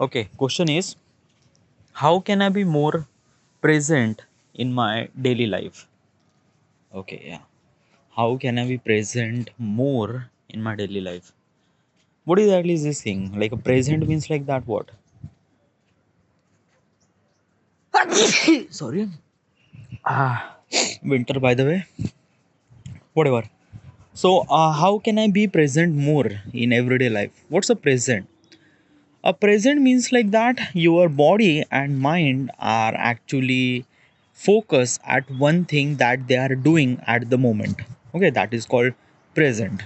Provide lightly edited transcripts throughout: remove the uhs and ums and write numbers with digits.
Okay, question is, how can I be more present in my daily life? Okay, yeah. How can I be present more in my daily life? What exactly is this thing? Like a present means like that what? Sorry. Ah, winter by the way. Whatever. So, how can I be present more in everyday life? What's a present? A present means like that your body and mind are actually focused at one thing that they are doing at the moment. Okay, that is called present.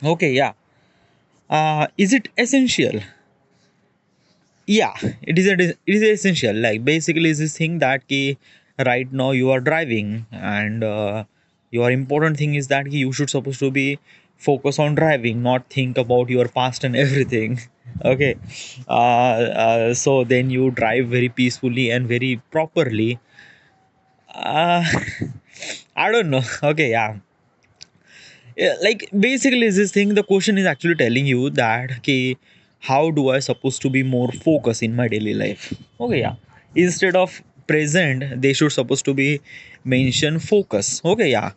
Okay, yeah. Is it essential? Yeah, it is essential. Like basically, is this thing that ki, right now you are driving and your important thing is that ki, you should supposed to be focus on driving, not think about your past and everything. Okay, so then you drive very peacefully and very properly. Uh, I don't know. Okay, yeah. Yeah, like basically is this thing the question is actually telling you that okay, how do I supposed to be more focused in my daily life? Okay, yeah, instead of present they should supposed to be mention focus. Okay, yeah,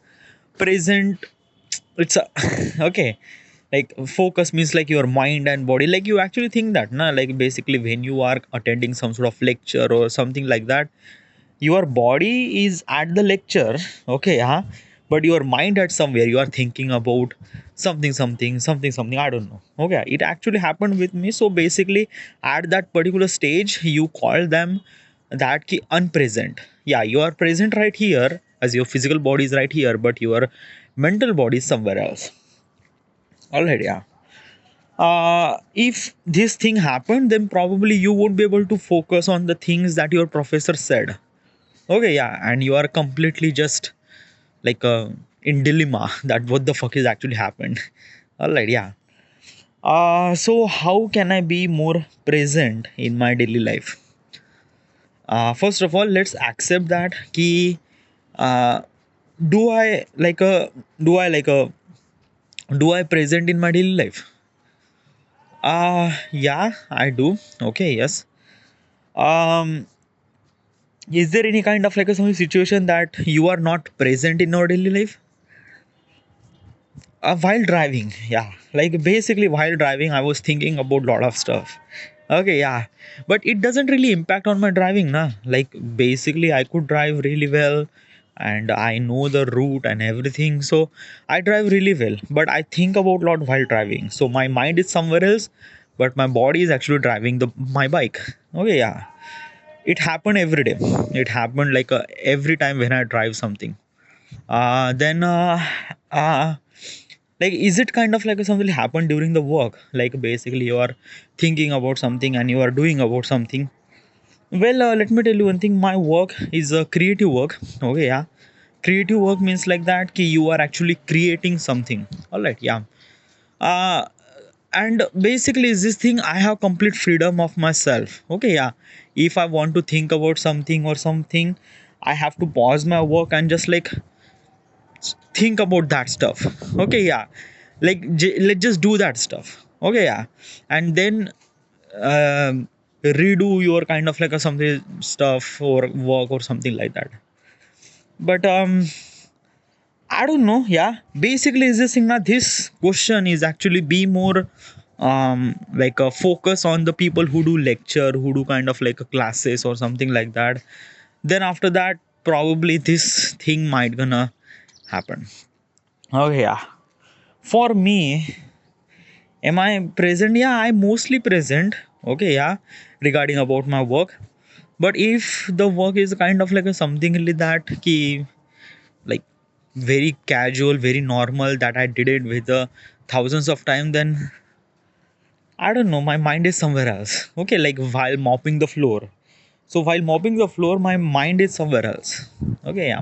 present, it's a okay, like focus means like your mind and body, like you actually think that na, like basically when you are attending some sort of lecture or something like that, your body is at the lecture. Okay, yeah, but your mind at somewhere you are thinking about something, I don't know. Okay, it actually happened with me. So basically at that particular stage you call them that ki unpresent. Yeah, you are present right here as your physical body is right here, but your mental body is somewhere else. All right, yeah. If this thing happened, then probably you won't be able to focus on the things that your professor said. Okay, yeah, and you are completely just like in dilemma that what the fuck is actually happened. All right, yeah. So how can I be more present in my daily life? First of all, let's accept that ki uh, do I like a do I like a do I present in my daily life? Yeah, I do. Okay, yes. Um, is there any kind of like a some situation that you are not present in your daily life? While driving, yeah, like basically while driving I was thinking about lot of stuff. Okay, yeah, but it doesn't really impact on my driving na, like basically I could drive really well and I know the route and everything, so I drive really well, but I think about lot while driving, so my mind is somewhere else, but my body is actually driving the my bike. Okay, yeah, it happened every day. It happened like every time when I drive something. Then uh, like is it kind of like something happened during the work, like basically you are thinking about something and you are doing about something. Well, let me tell you one thing, my work is a creative work. Okay, yeah, creative work means like that ki you are actually creating something. All right, yeah. uh, and basically is this thing I have complete freedom of myself. Okay, yeah, if I want to think about something or something, I have to pause my work and just like think about that stuff. Okay, yeah, like let's just do that stuff. Okay, yeah, and then redo your kind of like a something stuff or work or something like that. But I don't know. Yeah, basically, is this thing that this question is actually be more like a focus on the people who do lecture, who do kind of like a classes or something like that. Then after that, probably this thing might gonna happen. Okay, yeah. For me, am I present? Yeah, I'm mostly present. Okay, yeah, regarding about my work. But if the work is kind of like a something like that, ki like very casual, very normal, that I did it with thousands of time, then I don't know, my mind is somewhere else. Okay, like while mopping the floor. So while mopping the floor, my mind is somewhere else. Okay, yeah.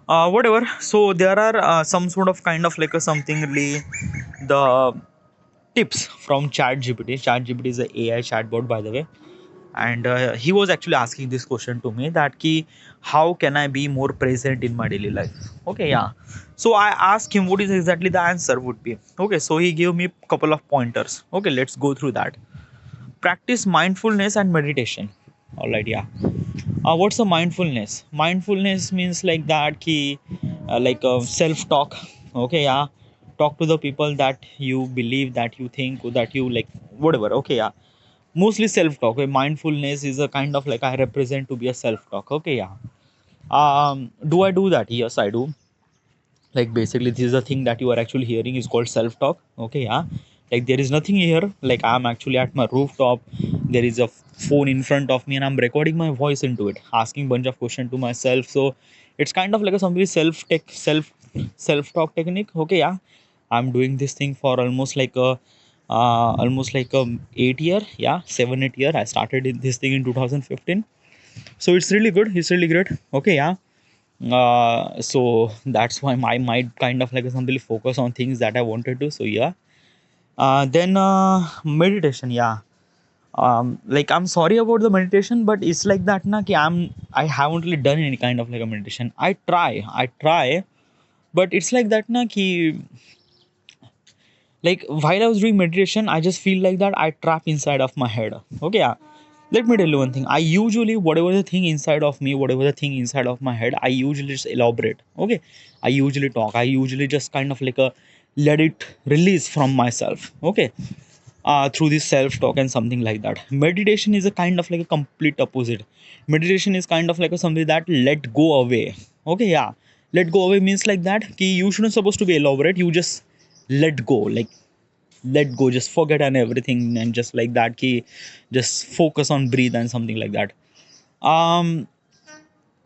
Whatever. So there are some sort of kind of like a something really the tips from ChatGPT. ChatGPT is a AI chatbot, by the way, and he was actually asking this question to me that key, how can I be more present in my daily life? Okay, yeah. So I asked him what is exactly the answer would be. Okay, so he gave me a couple of pointers. Okay, let's go through that. practice mindfulness and meditation. All right, yeah. What's the mindfulness? Mindfulness means like that ki like self talk. Okay, yeah. Talk to the people that you believe, that you think, that you like, whatever. Okay, yeah. Mostly self talk. Mindfulness is a kind of like I represent to be a self talk. Okay, yeah. Do I do that? Yes, I do. Like basically this is the thing that you are actually hearing is called self talk. Okay, yeah. Like there is nothing here, like I'm actually at my rooftop, there is a phone in front of me and I'm recording my voice into it, asking bunch of questions to myself. So it's kind of like a somebody self talk technique. Okay, yeah. I'm doing this thing for almost like a 8 year, yeah, 7 8 year. I started this thing in 2015. So it's really good, it's really great. Okay, yeah. So that's why my might kind of like simply focus on things that I wanted to. So yeah. Then meditation, yeah. Like I'm sorry about the meditation, but it's like that na ki I haven't really done any kind of like a meditation. I try, but it's like that na ki like while I was doing meditation, I just feel like that I trap inside of my head. Okay, yeah. Let me tell you one thing. I usually whatever the thing inside of me, whatever the thing inside of my head, I usually just elaborate. Okay, I usually talk. I usually just kind of like a let it release from myself. Okay, through this self talk and something like that. Meditation is a kind of like a complete opposite. Meditation is kind of like a something that let go away. Okay, yeah. Let go away means like that. Ki you shouldn't supposed to be elaborate. You just let go, like let go, just forget and everything, and just like that ki just focus on breathe and something like that. um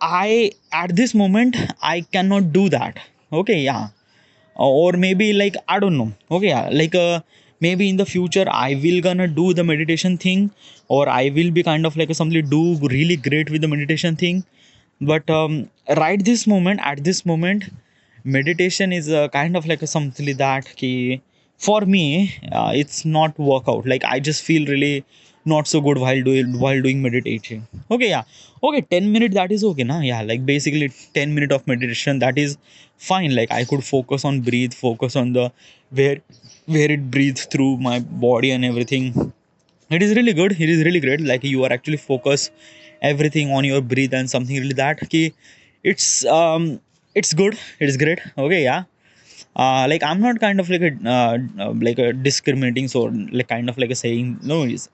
I at this moment I cannot do that. Okay, yeah. Or maybe like I don't know. Okay, yeah. Like maybe in the future I will gonna do the meditation thing, or I will be kind of like somebody do really great with the meditation thing. But right this moment, at this moment, meditation is a kind of like a something that ki for me it's not workout. Like I just feel really not so good while doing meditation. Okay, yeah. Okay, 10 minutes, that is okay na. Yeah, like basically 10 minutes of meditation, that is fine. Like I could focus on breathe, focus on the where where it breathes through my body and everything. It is really good, it is really great. Like you are actually focus everything on your breathe and something really that ki it's it's good, it is great. Okay, yeah. Like I'm not kind of like a discriminating, so like kind of like a saying no, is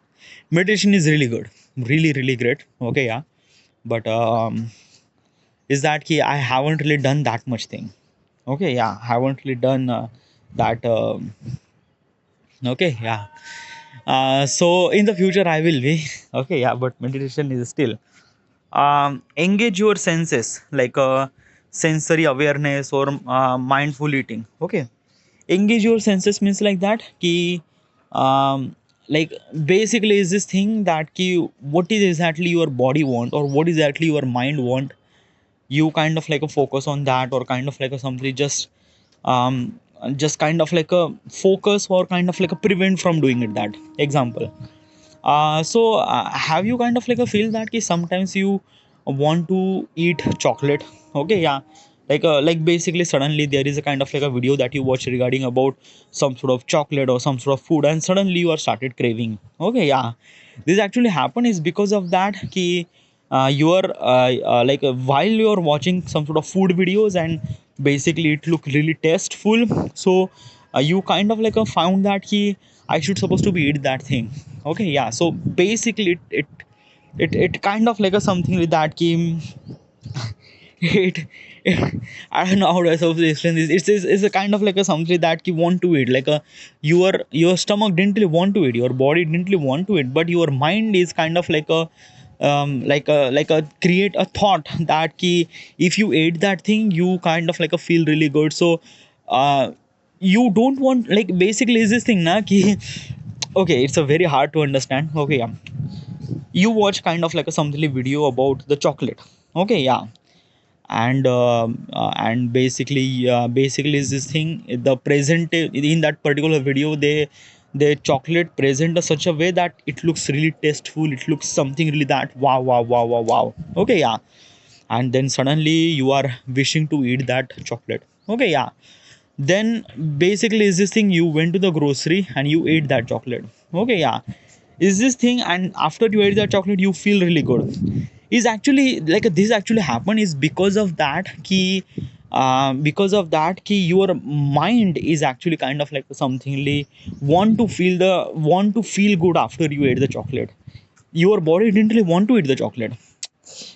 meditation is really good, really really great. Okay, yeah. But is that ki I haven't really done that much thing. Okay, yeah, haven't really done that okay, yeah. So in the future I will be okay, yeah. But meditation is still engage your senses, like sensory awareness or mindful eating. Okay, engage your senses means like that ki like basically is this thing that ki what is exactly your body want or what is exactly your mind want, you kind of like a focus on that, or kind of like a something just kind of like a focus or kind of like a prevent from doing it. That example. Have you kind of like a feel that ki sometimes you want to eat chocolate? Okay, yeah. Like basically suddenly there is a kind of like a video that you watch regarding about some sort of chocolate or some sort of food, and suddenly you are started craving. Okay, yeah. This actually happen is because of that ki you are while you are watching some sort of food videos and basically it look really tasteful. So you kind of like found that ki I should supposed to be eat that thing. Okay, yeah. So basically it kind of like a something with that game. it I don't know how to explain this. It's a kind of like a something that you want to eat, like a your stomach didn't really want to eat, your body didn't really want to eat, but your mind is kind of like a like a create a thought that ki if you ate that thing you kind of like a feel really good. So uh you don't want, like basically is this thing na ki okay, it's a very hard to understand. Okay, yeah. You watch kind of like a something video about the chocolate. Okay, yeah. And basically is this thing the present in that particular video, they chocolate present in such a way that it looks really tasteful, it looks something really that wow wow wow wow wow. Okay, yeah. And then suddenly you are wishing to eat that chocolate. Okay, yeah. Then basically is this thing, you went to the grocery and you ate that chocolate. Okay, yeah. is this thing, and after you ate that chocolate you feel really good, is actually like this actually happened is because of that key your mind is actually kind of like something like want to feel good after you ate the chocolate. Your body didn't really want to eat the chocolate.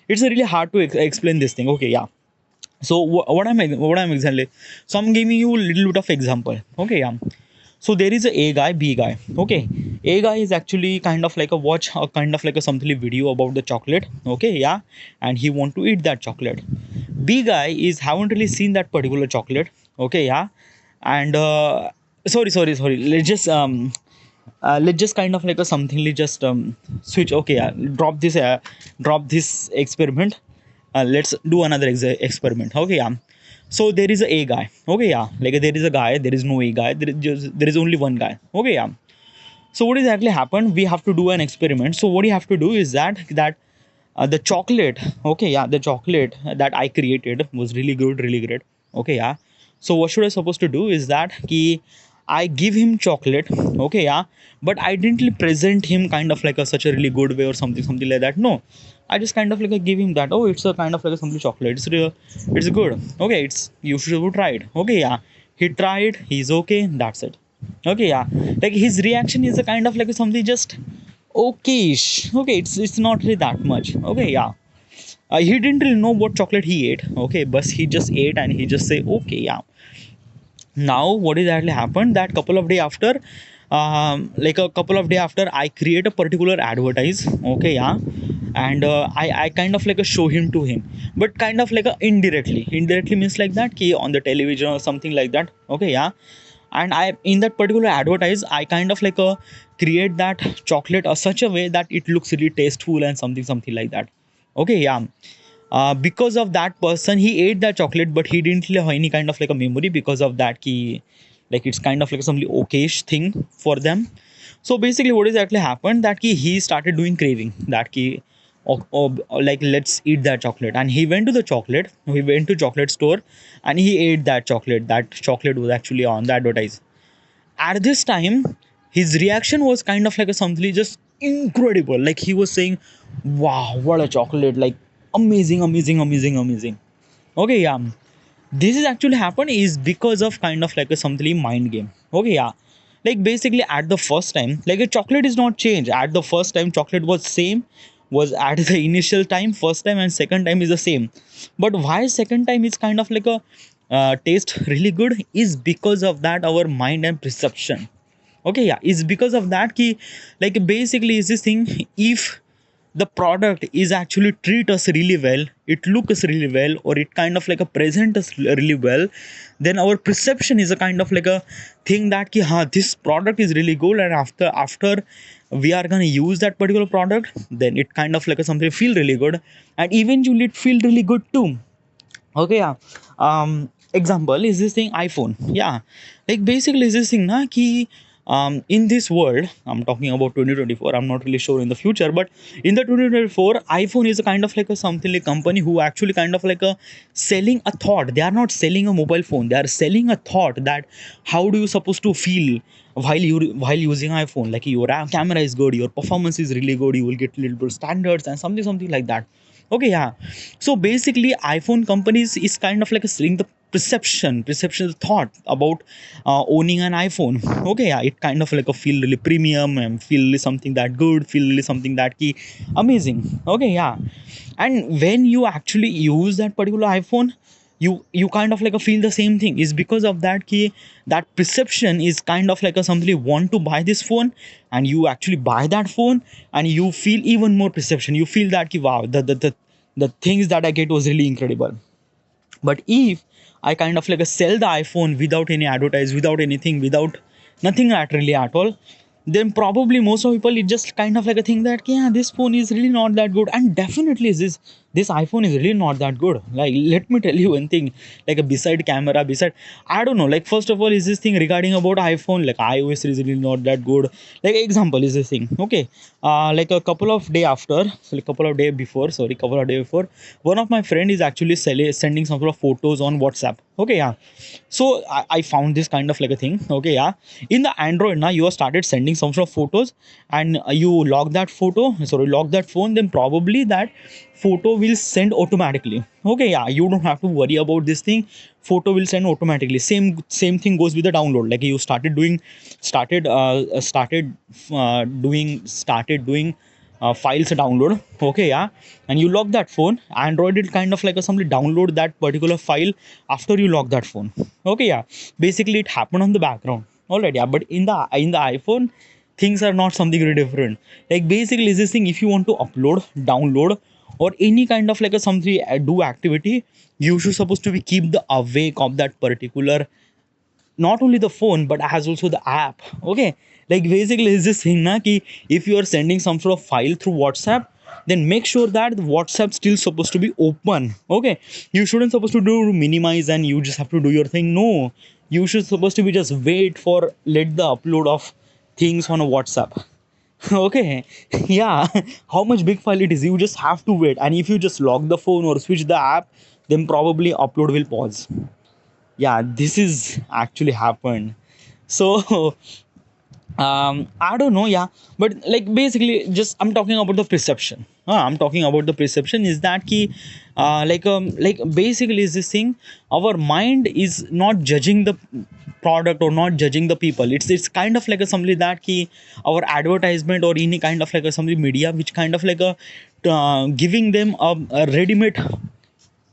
It's really hard to explain this thing. Okay, yeah. So what I'm exactly, so I'm giving you a little bit of example. Okay, yeah. So there is a guy, B guy. Okay, A guy is actually kind of like a watch a kind of like a something video about the chocolate. Okay, yeah, and he want to eat that chocolate. B guy is haven't really seen that particular chocolate. Okay, yeah, and sorry, let's just kind of like a something just switch. Okay, yeah, drop this experiment. Let's do another experiment. Okay, yeah. So there is a guy. Okay, yeah, like there is a guy, there is no A guy, there is only one guy. Okay, yeah. So what exactly happened, we have to do an experiment. So what you have to do is that the chocolate, okay, yeah, the chocolate that I created was really good, really great. Okay, yeah. So what should I supposed to do is that I give him chocolate. Okay, yeah, but I didn't present him kind of like a such a really good way or something like that. No, I just kind of like give him that. Oh, it's a kind of like a simple chocolate. It's real, it's good. Okay, it's you should try it. Okay, yeah. He tried. He's okay. That's it. Okay, yeah. Like his reaction is a kind of like something just okayish. Okay, it's not really that much. Okay, yeah. He didn't really know what chocolate he ate. Okay, but he just ate and he just say okay, yeah. Now what exactly happened, that couple of day after, like a couple of day after, I create a particular advertise. Okay, yeah. And I kind of like a show him to him, but kind of like a indirectly means like that key on the television or something like that. Okay, yeah. And I in that particular advertise I kind of like a create that chocolate such a way that it looks really tasteful and something like that. Okay, yeah. Because of that person he ate that chocolate, but he didn't have any kind of like a memory because of that key. Like it's kind of like some okayish thing for them. So basically what exactly happened, that he started doing craving that key, like let's eat that chocolate, and he went to chocolate store and he ate that chocolate. That chocolate was actually on the advertise. At this time his reaction was kind of like a something just incredible. Like he was saying, wow, what a chocolate, like amazing. Okay, yeah. This is actually happened is because of kind of like a something mind game. Okay, yeah. Like basically at the first time, like a chocolate is not changed. At the first time chocolate was same, was at the initial time first time, and second time is the same. But why second time is kind of like a taste really good is because of that our mind and perception. Okay, yeah, it's because of that key. Like basically is this thing, if the product is actually treat us really well, it looks really well, or it kind of like a present us really well, then our perception is a kind of like a thing that ki, ha, this product is really good, and after we are gonna use that particular product, then it kind of like a something feel really good, and eventually it feel really good too. Okay, yeah. Example is this thing, iPhone. Yeah, like basically is this thing na ki, in this world I'm talking about 2024, I'm not really sure in the future, but in the 2024 iPhone is a kind of like a something like company who actually kind of like a selling a thought. They are not selling a mobile phone, they are selling a thought that how do you supposed to feel while using iPhone. Like your camera is good, your performance is really good, you will get little bit standards and something like that. Okay, yeah. So basically iPhone companies is kind of like a selling the perception thought about owning an iPhone. Okay, yeah, it kind of like a feel really premium and feel really something that good, feel really something that key amazing. Okay, yeah. And when you actually use that particular iPhone, you kind of like a feel the same thing is because of that key. That perception is kind of like a somebody want to buy this phone, and you actually buy that phone, and you feel even more perception. You feel that key, wow, the things that I get was really incredible. But if I kind of like sell the iPhone without any advertise, without anything, without nothing at really at all, then probably most of people it just kind of like a thing that, yeah, this phone is really not that good. And definitely this iPhone is really not that good. Like, let me tell you one thing, like a beside camera, beside, I don't know, like, first of all, is this thing regarding about iPhone, like iOS is really not that good. Like, example is this thing, okay, like a couple of day after, so like couple of day before, sorry, couple of day before, one of my friend is actually sending some sort of photos on WhatsApp. Okay, yeah. So I found this kind of like a thing. Okay, yeah. In the Android now, you have started sending some sort of photos, and you lock that photo, sorry, lock that phone, then probably that photo will send automatically. Okay, yeah. You don't have to worry about this thing. Photo will send automatically. Same thing goes with the download. Like you started doing files download. Okay, yeah. And you lock that phone, Android will kind of like a simply download that particular file after you lock that phone. Okay, yeah. Basically it happened on the background. All right, yeah. But in the iPhone, things are not something very different. Like basically is this thing, if you want to upload, download, or any kind of like a something do activity, you should supposed to be keep the awake of that particular, not only the phone but as also the app. Okay, like basically is this thing na ki, if you are sending some sort of file through WhatsApp, then make sure that the WhatsApp still supposed to be open. Okay, you shouldn't supposed to do minimize and you just have to do your thing. No, you should supposed to be just wait for let the upload of things on a WhatsApp. Okay, yeah. How much big file it is, you just have to wait, and if you just lock the phone or switch the app, then probably upload will pause. Yeah, this is actually happened. So I don't know, yeah. But like basically just I'm talking about the perception. I'm talking about the perception is that key, like basically is this thing, our mind is not judging the product or not judging the people. It's kind of like a something that key, our advertisement or any kind of like a something media which kind of like a giving them a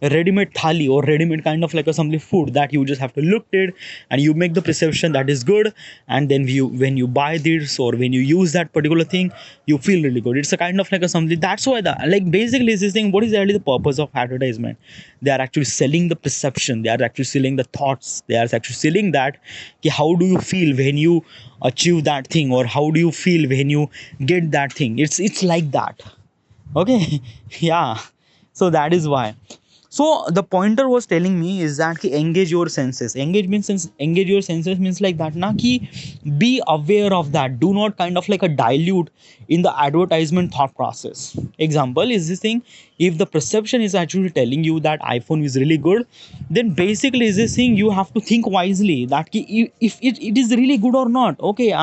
ready-made thali or ready-made kind of like a something food that you just have to look at and you make the perception that is good, and then when you buy this or when you use that particular thing, you feel really good. It's a kind of like a something. That's why the like basically is this thing, what is actually the purpose of advertisement? They are actually selling the perception, they are actually selling the thoughts, they are actually selling that ki how do you feel when you achieve that thing, or how do you feel when you get that thing. It's like that. Okay. Yeah. So that is why. So the pointer was telling me is that ki engage your senses. Engage your senses means like that na ki be aware of that. Do not kind of like a dilute in the advertisement thought process. Example is this thing, if the perception is actually telling you that iPhone is really good, then basically is this thing, you have to think wisely that ki if it is really good or not. Okay,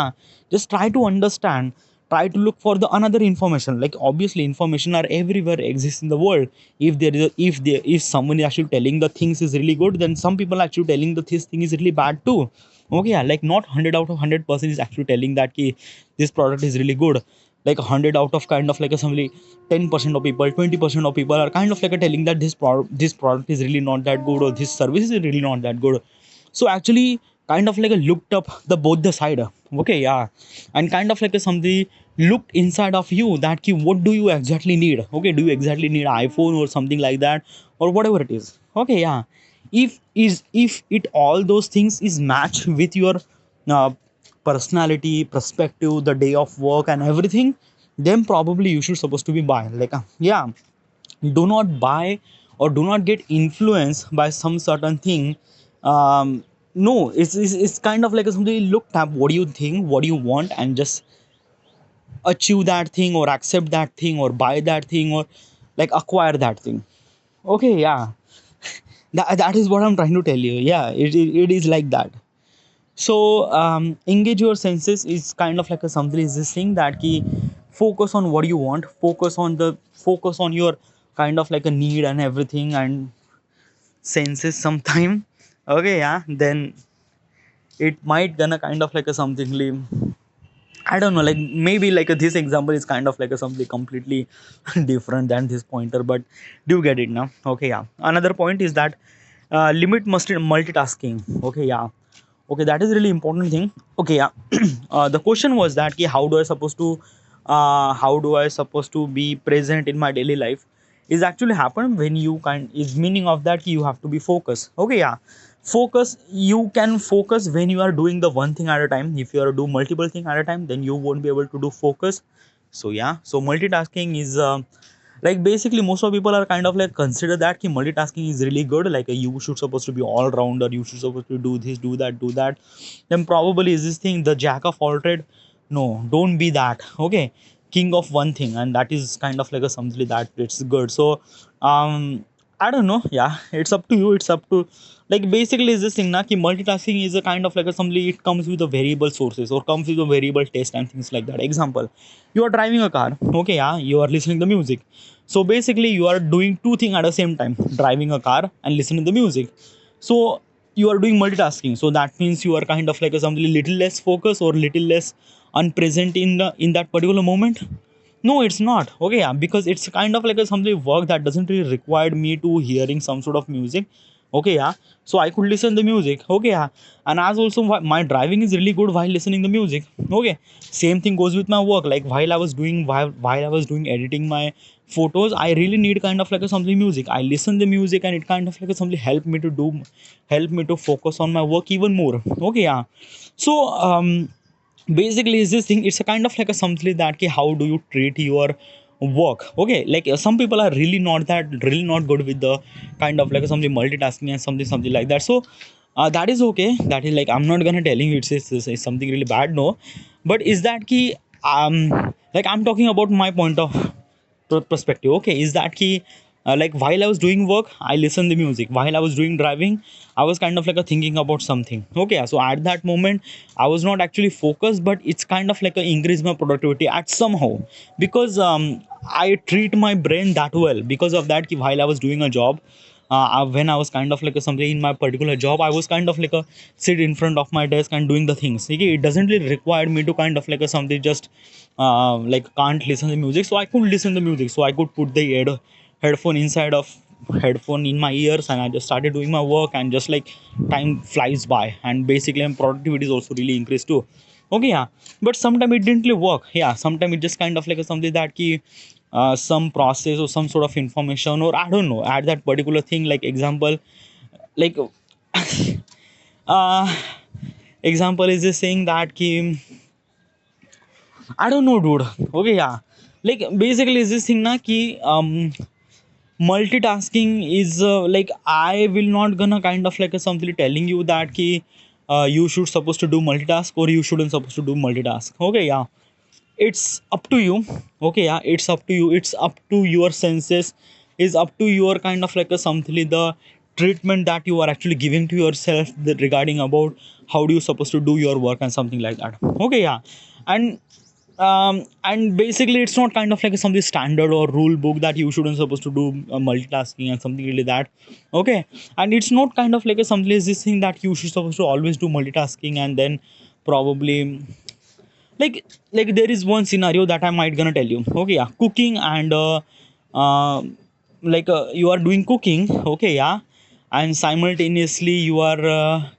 just try to understand, try to look for the another information. Like obviously information are everywhere exists in the world. If there is if someone is actually telling the things is really good, then some people are actually telling the this thing is really bad too. Okay, yeah, like not 100 out of 100% is actually telling that ki this product is really good. Like 100 out of kind of like a somebody 10% of people, 20% of people are kind of like a telling that this product is really not that good, or this service is really not that good. So actually kind of like a looked up the both the side. Okay, yeah. And kind of like a somebody looked inside of you that ki what do you exactly need. Okay, do you exactly need iPhone or something like that, or whatever it is. Okay, yeah. If it all those things is matched with your uh, personality, perspective, the day of work and everything, then probably you should supposed to be buying. Like yeah, do not buy or do not get influenced by some certain thing. No, it's kind of like something you look at what do you think, what do you want, and just achieve that thing or accept that thing or buy that thing or like acquire that thing. Okay, yeah. That is what I'm trying to tell you. Yeah, it is like that. So engage your senses is kind of like a something is this thing that key, focus on what you want, focus on your kind of like a need and everything, and senses sometime. Okay, yeah, then it might gonna kind of like a something I don't know, like maybe like this example is kind of like a something completely different than this pointer, but do you get it now? Okay, yeah. Another point is that limit multitasking. Okay, yeah. Okay, that is really important thing. Okay, yeah. The question was that ki how do I supposed to be present in my daily life? Is actually happen when you kind is meaning of that ki you have to be focused. Okay, yeah. Focus, you can focus when you are doing the one thing at a time. If you are do multiple thing at a time, then you won't be able to do focus. So yeah, so multitasking is Like basically most of people are kind of like consider that ki multitasking is really good, like you should supposed to be all rounder, you should supposed to do this, do that. Then probably is this thing the jack of all trade? No, don't be that. Okay, king of one thing, and that is kind of like a something that it's good. So um I don't know. Yeah, it's up to you. It's up to, like basically is this thing na ki multitasking is a kind of like a something, it comes with a variable sources or comes with a variable test and things like that. Example, you are driving a car. Okay, yeah, you are listening to music. So basically you are doing two things at the same time, driving a car and listening to music. So you are doing multitasking, so that means you are kind of like a something little less focused or little less unpresent in the in that particular moment. No, it's not. Okay, yeah, because it's kind of like a something work that doesn't really require me to hearing some sort of music. Okay, yeah, so I could listen the music. Okay, yeah, and as also my driving is really good while listening the music. Okay, same thing goes with my work. Like while I was doing editing my photos, I really need kind of like a something music. I listen the music and it kind of like a something help me to focus on my work even more. Okay, yeah, so basically is this thing, it's a kind of like a something that ki how do you treat your work. Okay, like some people are really not good with the kind of like something multitasking and something like that. So that is okay, that is like I'm not gonna telling you it's something really bad, no. But is that ki like I'm talking about my point of perspective. Okay, is that key, like while I was doing work I listened the music, while I was doing driving I was kind of like a thinking about something. Okay, so at that moment I was not actually focused, but it's kind of like a increase my productivity at somehow, because I treat my brain that well. Because of that, while I was doing a job, when I was kind of like a, something in my particular job, I was kind of like a sit in front of my desk and doing the things. Okay, it doesn't really require me to kind of like a something just like can't listen to music. So I could listen to music. So I could put the headphone inside of headphone in my ears, and I just started doing my work, and just like time flies by, and basically my productivity is also really increased too. Okay, yeah, but sometimes it didn't really work. Yeah, sometimes it just kind of like a something that key some process or some sort of information, or I don't know, at that particular thing. Like example, like uh example is just saying that ki I don't know, dude. Okay, yeah, like basically is this thing na ki multitasking is like I will not gonna kind of like a something telling you that ki you should supposed to do multitask or you shouldn't supposed to do multitask. Okay, yeah, it's up to you. Okay, yeah, it's up to you, it's up to your senses, is up to your kind of like a something the treatment that you are actually giving to yourself, regarding about how do you supposed to do your work and something like that. Okay, yeah, and and basically it's not kind of like something standard or rule book that you shouldn't supposed to do multitasking and something really that. Okay, and it's not kind of like a something is this thing that you should supposed to always do multitasking, and then probably like there is one scenario that I might gonna tell you. Okay, yeah, cooking and uh you are doing cooking. Okay, yeah, and simultaneously you are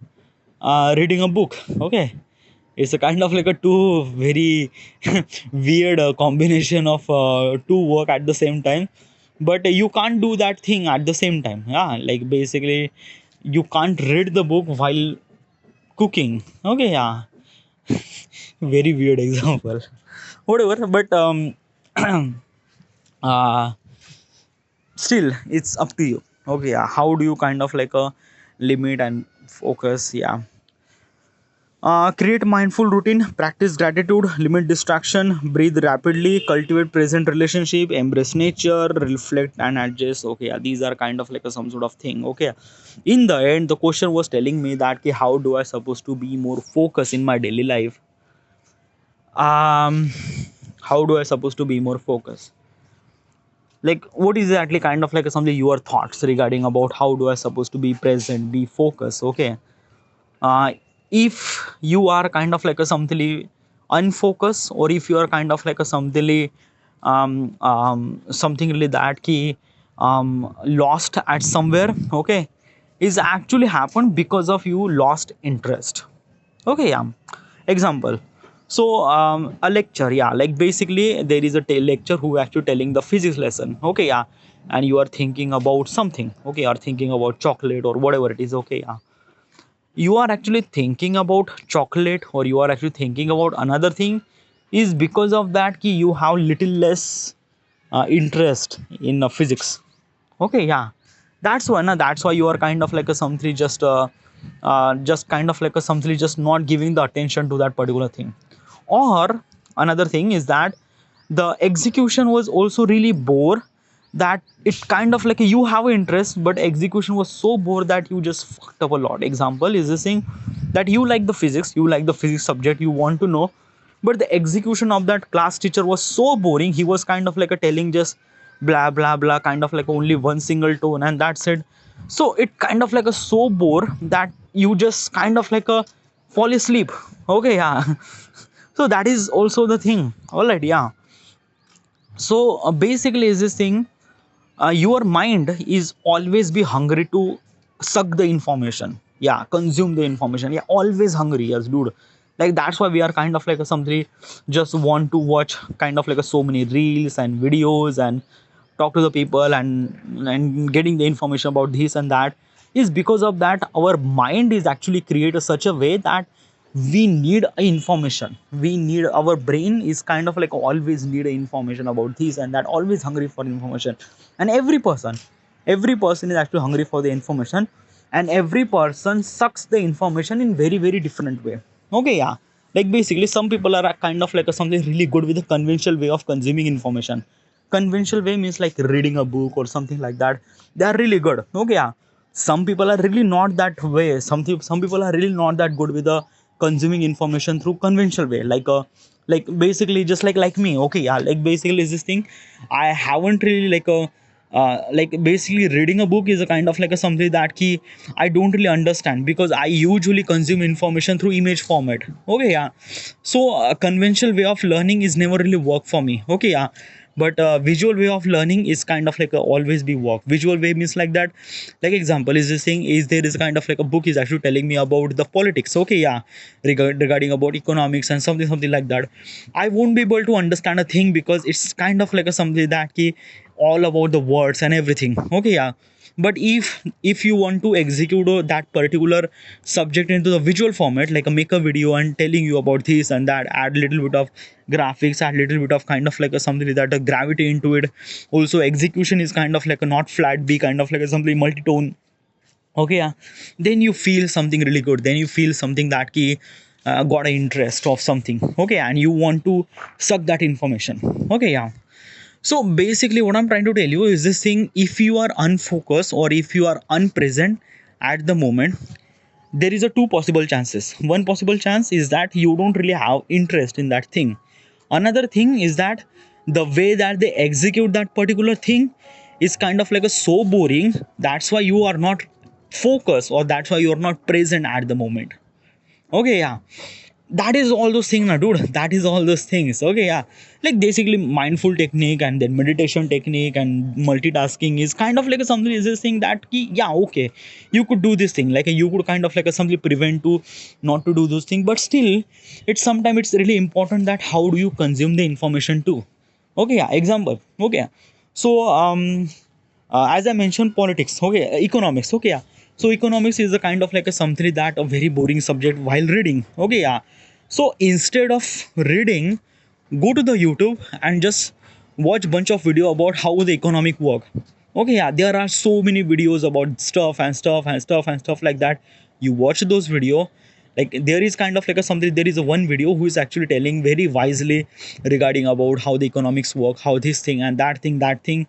reading a book. Okay, it's a kind of like a two very weird combination of two work at the same time, but you can't do that thing at the same time. Yeah, like basically you can't read the book while cooking. Okay, yeah, very weird example. Whatever, but uh still it's up to you. Okay, yeah, how do you kind of like a limit and focus? Yeah, create mindful routine, practice gratitude, limit distraction, breathe rapidly, cultivate present relationship, embrace nature, reflect and adjust. Okay, yeah, these are kind of like a, some sort of thing. Okay, in the end the question was telling me that okay, how do I supposed to be more focused in my daily life? um how do I supposed to be more focused? Like what is exactly kind of like something your thoughts regarding about how do I supposed to be present, be focused? Okay, uh, if you are kind of like a something unfocused, or if you are kind of like a something something really that key lost at somewhere. Okay, is actually happened because of you lost interest. Okay, yeah, example, so a lecture, yeah, like basically there is a lecture who actually telling the physics lesson. Okay, yeah, and you are thinking about something. Okay, you are thinking about chocolate or whatever it is. Okay, yeah, you are actually thinking about chocolate or you are actually thinking about another thing, is because of that ki you have little less interest in physics. Okay, yeah, that's why that's why you are kind of like a something just kind of like a something just not giving the attention to that particular thing. Or another thing is that the execution was also really bore, that it kind of like you have an interest but execution was so bore that you just fucked up a lot. Example is this thing that you like the physics subject, you want to know, but the execution of that class teacher was so boring. He was kind of like a telling just blah blah blah, kind of like only one single tone and that's it. So it kind of like a so bore that you just kind of like a fall asleep. Okay, yeah. So that is also the thing. All right, yeah. So basically is this thing, your mind is always be hungry to suck the information, yeah, consume the information, yeah, always hungry, yes dude. Like that's why we are kind of like a somebody just want to watch kind of like a so many reels and videos and talk to the people and getting the information about this and that, is because of that our mind is actually created such a way that we need information, we need, our brain is kind of like always need information about this and that, always hungry for information. And every person is actually hungry for the information, and every person sucks the information in very very different way. Okay, yeah. Like basically some people are kind of like a, something really good with the conventional way of consuming information. Conventional way means like reading a book or something like that, they are really good. Okay, yeah. Some people are really not that way, some people are really not that good with the consuming information through conventional way, like basically just like me. Okay, yeah. Like basically is this thing, I haven't really like basically reading a book is a kind of like a something that key I don't really understand, because I usually consume information through image format. Okay, yeah. So conventional way of learning is never really work for me. Okay, yeah. But visual way of learning is kind of like a always be work. Visual way means like that, like example is this thing, is there is kind of like a book is actually telling me about the politics. Okay, yeah. Regarding about economics and something like that, I won't be able to understand a thing because it's kind of like a something that key all about the words and everything. Okay, yeah. But if you want to execute that particular subject into the visual format, like a make a video and telling you about this and that, add little bit of graphics, add little bit of kind of like a something like that, a gravity into it. Also execution is kind of like a not flat, be kind of like a something multi-tone. Okay, yeah. Then you feel something really good, then you feel something that key got an interest of something. Okay, and you want to suck that information. Okay, yeah. So basically, what I'm trying to tell you is this thing: if you are unfocused or if you are unpresent at the moment, there is a two possible chances. One possible chance is that you don't really have interest in that thing. Another thing is that the way that they execute that particular thing is kind of like a so boring. That's why you are not focused, or that's why you are not present at the moment. Okay, yeah. That is all those things, na, dude. That is all those things. Okay, yeah. Like basically mindful technique and then meditation technique and multitasking is kind of like a something is this thing that yeah, okay, you could do this thing, like you could kind of like a something prevent to not to do those things, but still it's sometimes it's really important that how do you consume the information too. Okay, yeah. Example. Okay, yeah. So as I mentioned, politics. Okay, economics. Okay, yeah. So economics is a kind of like a something that a very boring subject while reading. Okay, yeah. So instead of reading, go to the YouTube and just watch bunch of video about how the economic work. Okay, yeah. There are so many videos about stuff and stuff and stuff and stuff like that. You watch those video. Like there is kind of like a something. There is a one video who is actually telling very wisely regarding about how the economics work, how this thing and that thing,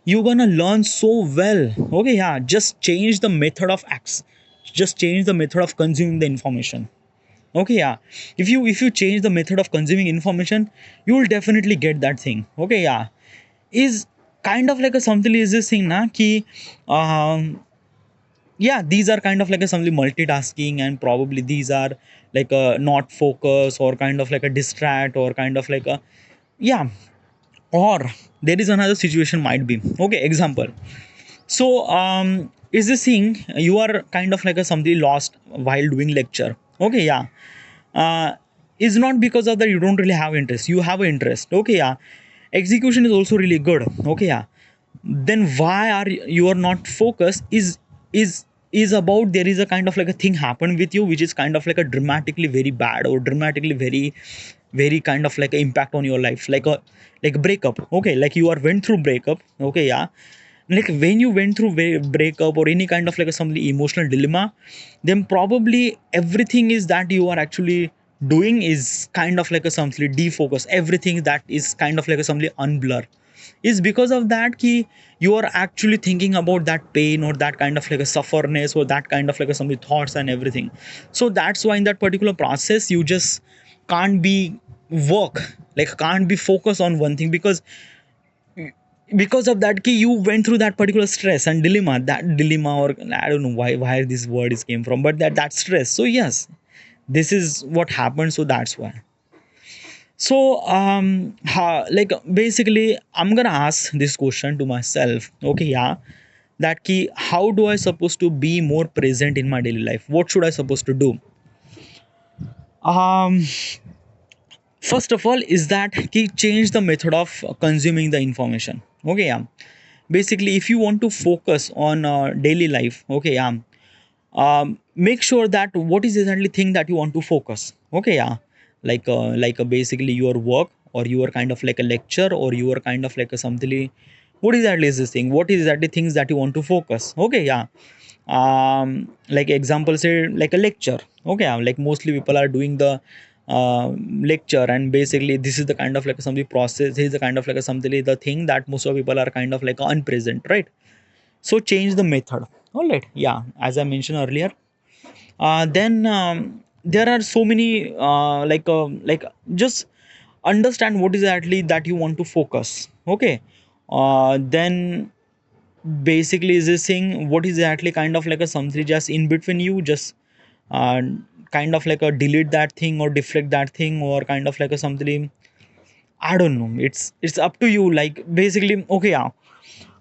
you're gonna learn so well. Okay, yeah. Just change the method of acts, just change the method of consuming the information. Okay, yeah. If you change the method of consuming information, you will definitely get that thing. Okay, yeah. Is kind of like a something is this thing na ki yeah, these are kind of like a something multitasking, and probably these are like a not focus or kind of like a distract or kind of like a, yeah. Or there is another situation might be. Okay, example. So is this thing you are kind of like a something lost while doing lecture. Okay, yeah. uh, is not because of that you don't really have interest, you have an interest. Okay, yeah. Execution is also really good. Okay, yeah. Then why are you are not focused is about there is a kind of like a thing happen with you which is kind of like a dramatically very bad or dramatically very very kind of like impact on your life, like a breakup. Okay, like you are went through breakup. Okay, yeah, like when you went through breakup or any kind of like a some emotional dilemma, then probably everything is that you are actually doing is kind of like a something defocus. Everything that is kind of like a something unblur is because of that key. You are actually thinking about that pain or that kind of like a sufferness or that kind of like a some thoughts and everything. So that's why in that particular process you just can't be work, like can't be focused on one thing, because of that key you went through that particular stress and dilemma, that dilemma, or I don't know why this word is came from, but that stress. So yes, this is what happened, so that's why. So like basically I'm gonna ask this question to myself. Okay, yeah, that key, how do I supposed to be more present in my daily life? What should I supposed to do? um First of all is that key, change the method of consuming the information. Okay, yeah, basically if you want to focus on daily life. Okay, yeah, make sure that what is exactly thing that you want to focus. Okay, yeah, like basically your work, or your kind of like a lecture, or your kind of like a something. What exactly is this thing? What is exactly things that you want to focus? Okay, yeah, like example say like a lecture. Okay, yeah, like mostly people are doing the lecture, and basically this is the kind of like something process. This is the kind of like a something the thing that most of people are kind of like unpresent, right? So change the method. All right, yeah, as I mentioned earlier. Then there are so many like just understand what is actually that you want to focus. Okay, then basically is this thing, what is actually kind of like a something just in between you, just uh, kind of like a delete that thing or deflect that thing, or kind of like a something. I don't know, it's up to you, like basically. Okay, yeah,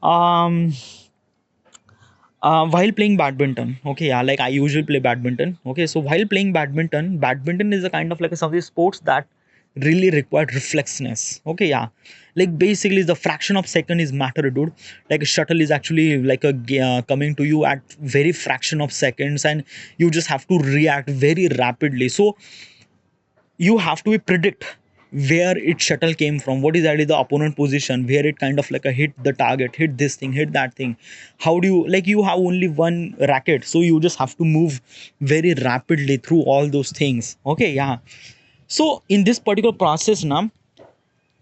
um while playing badminton. Okay, yeah, like I usually play badminton. Okay, so while playing badminton is a kind of like a some of the sports that really require reflexness. Okay, yeah, like basically the fraction of second is matter, dude. Like a shuttle is actually like coming to you at very fraction of seconds, and you just have to react very rapidly. So you have to be predict where its shuttle came from, what is actually the opponent position, where it kind of like a hit the target, hit this thing, hit that thing. How do you, like you have only one racket, so you just have to move very rapidly through all those things. Okay, yeah. So in this particular process now,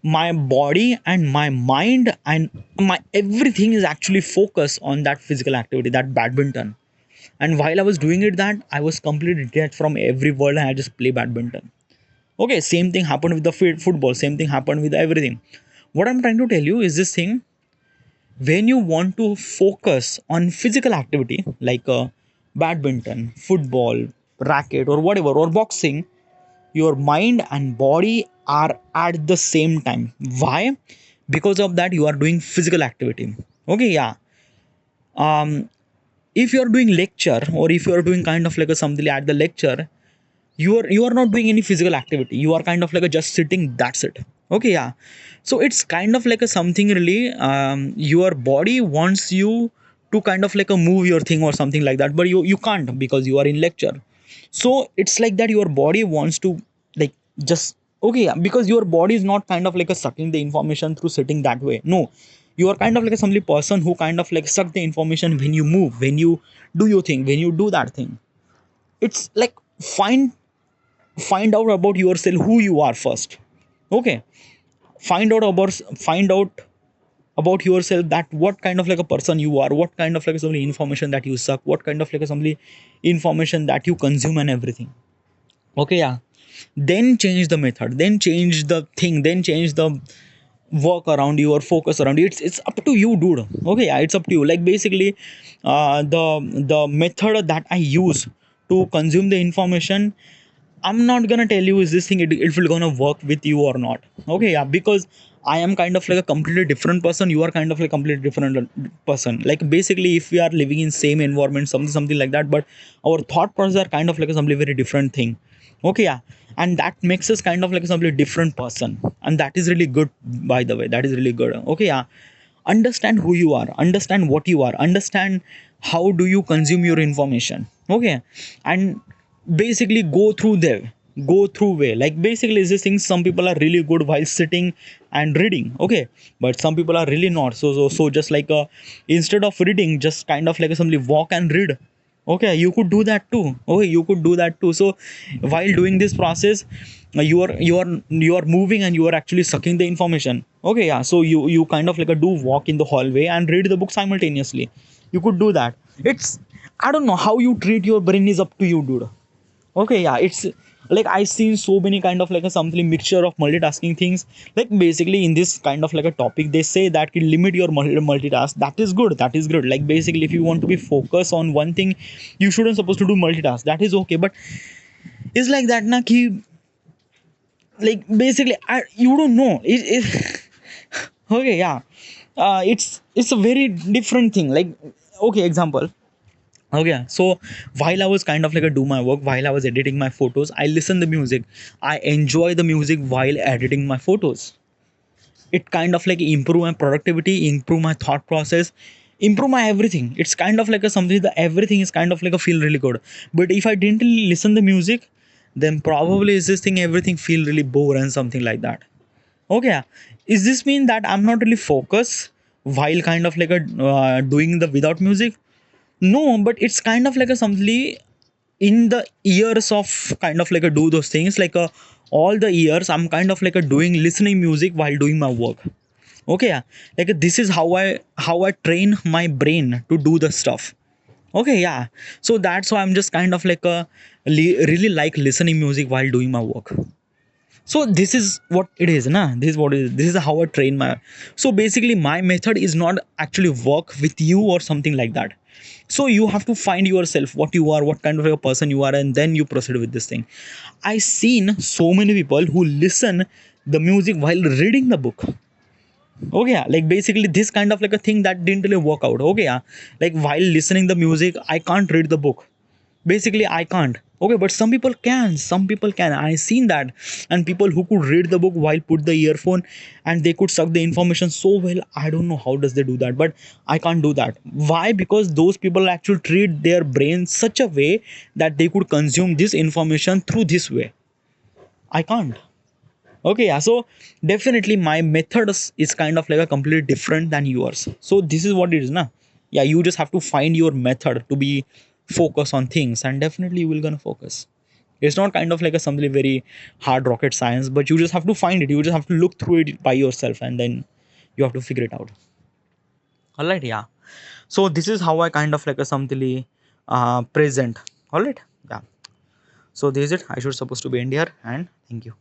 my body and my mind and my everything is actually focused on that physical activity, that badminton. And while I was doing it, that I was completely detached from every world, and I just play badminton. Okay, same thing happened with the football, same thing happened with everything. What I'm trying to tell you is this thing: when you want to focus on physical activity like badminton, football, racket, or whatever, or boxing, your mind and body are at the same time. Why? Because of that, you are doing physical activity. Okay, yeah. Um, if you are doing lecture, or if you are doing kind of like a something at the lecture, you are not doing any physical activity, you are kind of like a just sitting, that's it. Okay, yeah. So it's kind of like a something really, your body wants you to kind of like a move your thing or something like that, but you can't because you are in lecture. So it's like that your body wants to, like, just, okay, yeah, because your body is not kind of like a sucking the information through sitting that way. No, you are kind of like a somebody person who kind of like suck the information when you move, when you do your thing, when you do that thing. It's like find out about yourself, who you are first. Okay, find out about yourself, that what kind of like a person you are, what kind of like some information that you suck, what kind of like some information that you consume and everything. Okay, yeah. Then change the method, then change the thing, then change the work around you or focus around you. It's up to you, dude. Okay, yeah, it's up to you. Like basically the method that I use to consume the information, I'm not gonna tell you is this thing, it will gonna work with you or not. Okay, yeah, because I am kind of like a completely different person. You are kind of like completely different person. Like basically, if we are living in same environment, something like that, but our thought process are kind of like a something very different thing. Okay, yeah, and that makes us kind of like a something different person, and that is really good. By the way, that is really good. Okay, yeah, understand who you are, understand what you are, understand how do you consume your information. Okay, and basically go through there, go through way. Like basically is this thing, some people are really good while sitting and reading, okay, but some people are really not. So just like instead of reading, just kind of like simply walk and read. Okay, you could do that too. Okay, you could do that too. So while doing this process, you are moving and you are actually sucking the information. Okay, yeah. So you kind of like do walk in the hallway and read the book simultaneously. You could do that. It's, I don't know, how you treat your brain is up to you, dude. Okay, yeah. It's like I seen so many kind of like a something mixture of multitasking things. Like basically in this kind of like a topic, they say that can limit your multitask. That is good, that is good. Like basically if you want to be focused on one thing, you shouldn't supposed to do multitask. That is okay. But it's like that na ki, like basically you don't know okay, yeah. It's a very different thing. Like, okay, example. Okay, so while I was kind of like a do my work, while I was editing my photos, I listen the music. I enjoy the music while editing my photos. It kind of like improve my productivity, improve my thought process, improve my everything. It's kind of like a something that everything is kind of like a feel really good. But if I didn't listen the music, then probably is this thing everything feel really bore and something like that. Okay, is this mean that I'm not really focused while kind of like a doing the without music? No, but it's kind of like a something in the years of kind of like a do those things like all the years I'm kind of like a doing listening music while doing my work. Okay, yeah. Like this is how I train my brain to do the stuff. Okay, yeah. So that's why I'm just kind of like a really like listening music while doing my work. So this is what it is, na. This is what it is. This is how I train my. So basically, my method is not actually work with you or something like that. So you have to find yourself, what you are, what kind of a person you are, and then you proceed with this thing. I seen so many people who listen the music while reading the book. Okay, yeah. Like basically this kind of like a thing that didn't really work out. Okay, yeah. Like while listening the music, I can't read the book. Basically I can't. Okay, but some people can, some people can. I seen that. And people who could read the book while put the earphone, and they could suck the information so well. I don't know how does they do that, but I can't do that. Why? Because those people actually treat their brain such a way that they could consume this information through this way. I can't. Okay, yeah. So definitely my method is kind of like a completely different than yours. So this is what it is, na. Yeah, you just have to find your method to be focus on things, and definitely you will gonna focus. It's not kind of like a something very hard rocket science, but you just have to find it. You just have to look through it by yourself, and then you have to figure it out. All right, yeah. So this is how I kind of like a something present. All right, yeah. So this is it. I should supposed to be end here, and thank you.